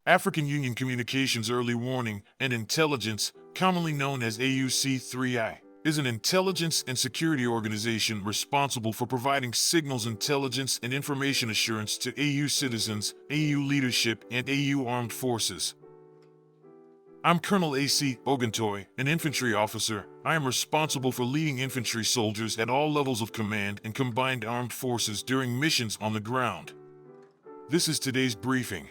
African Union Communications Early Warning and Intelligence, commonly known as AUC3I, is an intelligence and security organization responsible for providing signals intelligence and information assurance to AU citizens, AU leadership, and AU armed forces. I'm Colonel A.C. Oguntoye, an infantry officer. I am responsible for leading infantry soldiers at all levels of command and combined armed forces during missions on the ground. This is today's briefing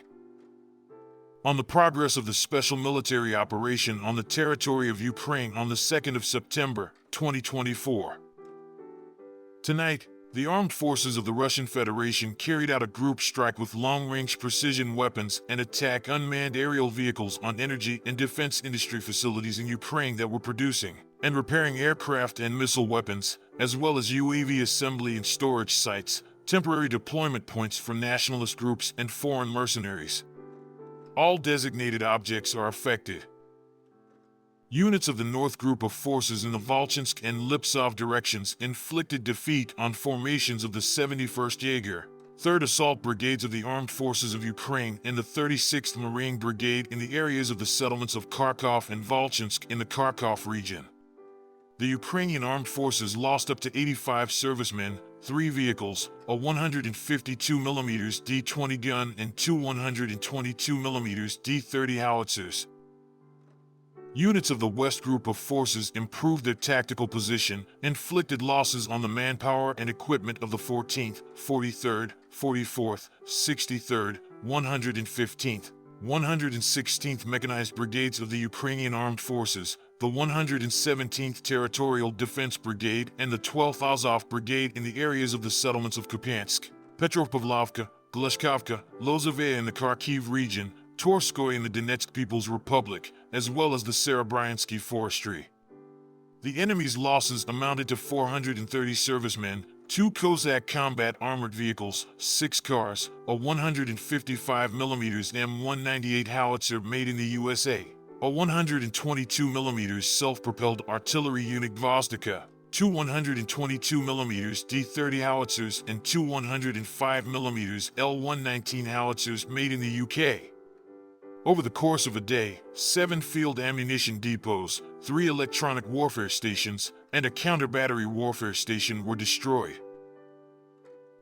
on the progress of the special military operation on the territory of Ukraine on the 2nd of September, 2024. Tonight, the armed forces of the Russian Federation carried out a group strike with long-range precision weapons and attack unmanned aerial vehicles on energy and defense industry facilities in Ukraine that were producing and repairing aircraft and missile weapons, as well as UAV assembly and storage sites, temporary deployment points for nationalist groups and foreign mercenaries. All designated objects are affected. Units of the North Group of Forces in the Volchansk and Lipsov directions inflicted defeat on formations of the 71st Jaeger, 3rd Assault Brigades of the Armed Forces of Ukraine and the 36th Marine Brigade in the areas of the settlements of Kharkov and Volchansk in the Kharkov region. The Ukrainian Armed Forces lost up to 85 servicemen, 3 vehicles, a 152mm D-20 gun and 2 122mm D-30 howitzers. Units of the West Group of Forces improved their tactical position, inflicted losses on the manpower and equipment of the 14th, 43rd, 44th, 63rd, 115th, 116th Mechanized Brigades of the Ukrainian Armed Forces, the 117th Territorial Defense Brigade and the 12th Azov Brigade in the areas of the settlements of Kupiansk, Petropavlovka, Gleshkovka, Lozovaya in the Kharkiv region, Torskoye in the Donetsk People's Republic, as well as the Serebryansky Forestry. The enemy's losses amounted to 430 servicemen, 2 Cossack combat armored vehicles, 6 cars, a 155mm M198 howitzer made in the USA, a 122mm self-propelled artillery unit Gvozdika, 2 122mm D-30 howitzers and 2 105mm L-119 howitzers made in the UK. Over the course of a day, 7 field ammunition depots, 3 electronic warfare stations, and a counter-battery warfare station were destroyed.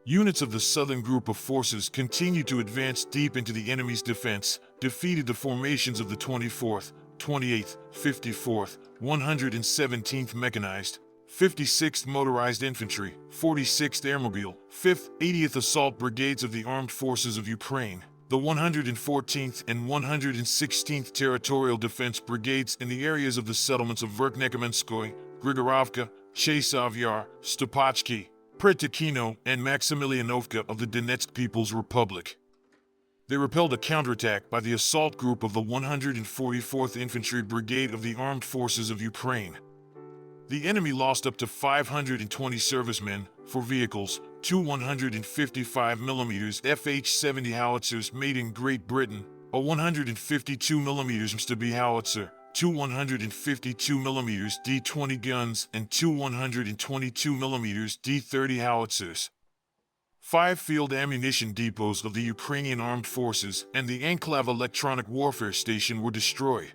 Units of the Southern Group of Forces continued to advance deep into the enemy's defense, defeated the formations of the 24th, 28th, 54th, 117th Mechanized, 56th Motorized Infantry, 46th Airmobile, 5th, 80th Assault Brigades of the Armed Forces of Ukraine, the 114th and 116th Territorial Defense Brigades in the areas of the settlements of Verkhnekamenskoye, Grigorovka, Chasov Yar, Stopachki, Pretikino, and Maximilianovka of the Donetsk People's Republic. They repelled a counterattack by the assault group of the 144th Infantry Brigade of the Armed Forces of Ukraine. The enemy lost up to 520 servicemen, 4 vehicles, 2 155mm FH-70 howitzers made in Great Britain, a 152mm Mstabby howitzer, 2 152mm D-20 guns and 2 122mm D-30 howitzers. 5 field ammunition depots of the Ukrainian Armed Forces and the Enclave Electronic Warfare Station were destroyed.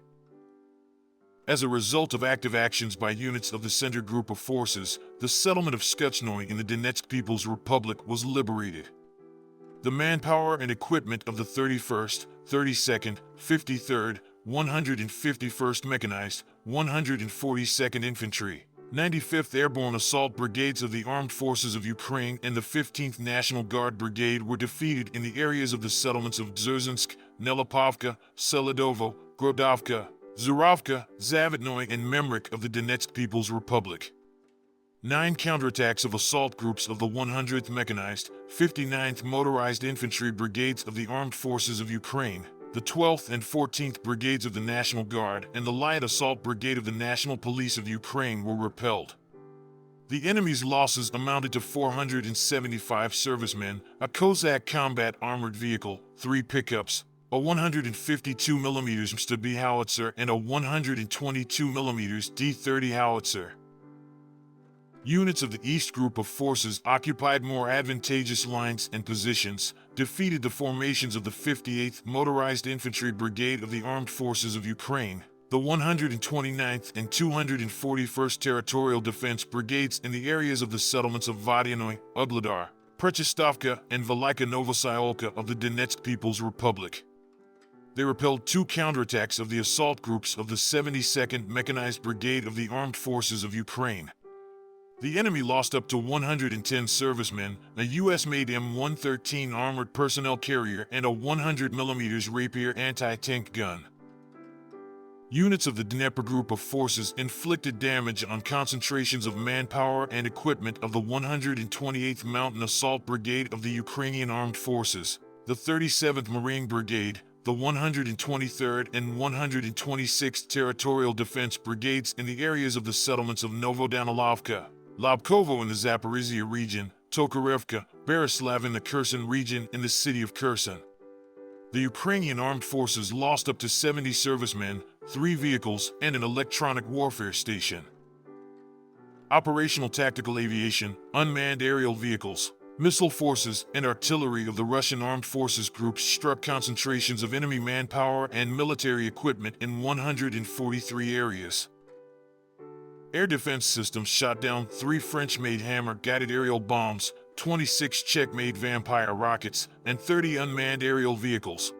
As a result of active actions by units of the Center Group of Forces, the settlement of Skuchnoye in the Donetsk People's Republic was liberated. The manpower and equipment of the 31st, 32nd, 53rd, 151st Mechanized, 142nd Infantry, 95th Airborne Assault Brigades of the Armed Forces of Ukraine and the 15th National Guard Brigade were defeated in the areas of the settlements of Dzержinsk, Nelipovka, Seledovo, Grodovka, Zurovka, Zavitnoye, and Memrik of the Donetsk People's Republic. 9 counterattacks of assault groups of the 100th Mechanized, 59th Motorized Infantry Brigades of the Armed Forces of Ukraine, the 12th and 14th Brigades of the National Guard, and the Light Assault Brigade of the National Police of Ukraine were repelled. The enemy's losses amounted to 475 servicemen, a Cossack combat armored vehicle, 3 pickups, a 152mm Mstabby howitzer and a 122mm D-30 howitzer. Units of the East Group of Forces occupied more advantageous lines and positions, defeated the formations of the 58th Motorized Infantry Brigade of the Armed Forces of Ukraine, the 129th and 241st Territorial Defense Brigades in the areas of the settlements of Vodyanoy, Ugledar, Prechestovka, and Velika Novosayolka of the Donetsk People's Republic. They repelled 2 counterattacks of the assault groups of the 72nd Mechanized Brigade of the Armed Forces of Ukraine. The enemy lost up to 110 servicemen, a U.S.-made M113 armored personnel carrier, and a 100mm Rapier anti-tank gun. Units of the Dnieper Group of Forces inflicted damage on concentrations of manpower and equipment of the 128th Mountain Assault Brigade of the Ukrainian Armed Forces, the 37th Marine Brigade, the 123rd and 126th Territorial Defense Brigades in the areas of the settlements of Novodanilovka, Lobkovo in the Zaporizhia region, Tokarevka, Berislav in the Kherson region, and the city of Kherson. The Ukrainian Armed Forces lost up to 70 servicemen, 3 vehicles, and an electronic warfare station. Operational tactical aviation, unmanned aerial vehicles, missile forces, and artillery of the Russian Armed Forces groups struck concentrations of enemy manpower and military equipment in 143 areas. Air defense systems shot down 3 French-made Hammer guided aerial bombs, 26 Czech-made Vampire rockets, and 30 unmanned aerial vehicles.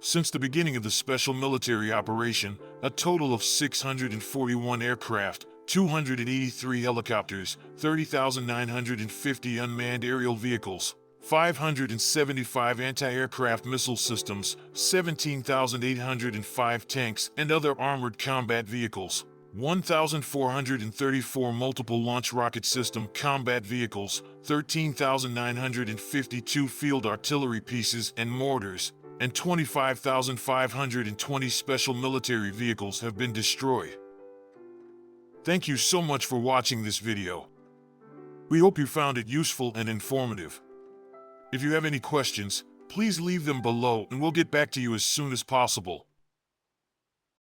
Since the beginning of the special military operation, a total of 641 aircraft, 283 helicopters, 30,950 unmanned aerial vehicles, 575 anti-aircraft missile systems, 17,805 tanks and other armored combat vehicles, 1,434 multiple launch rocket system combat vehicles, 13,952 field artillery pieces and mortars, and 25,520 special military vehicles have been destroyed. Thank you so much for watching this video. We hope you found it useful and informative. If you have any questions, please leave them below and we'll get back to you as soon as possible.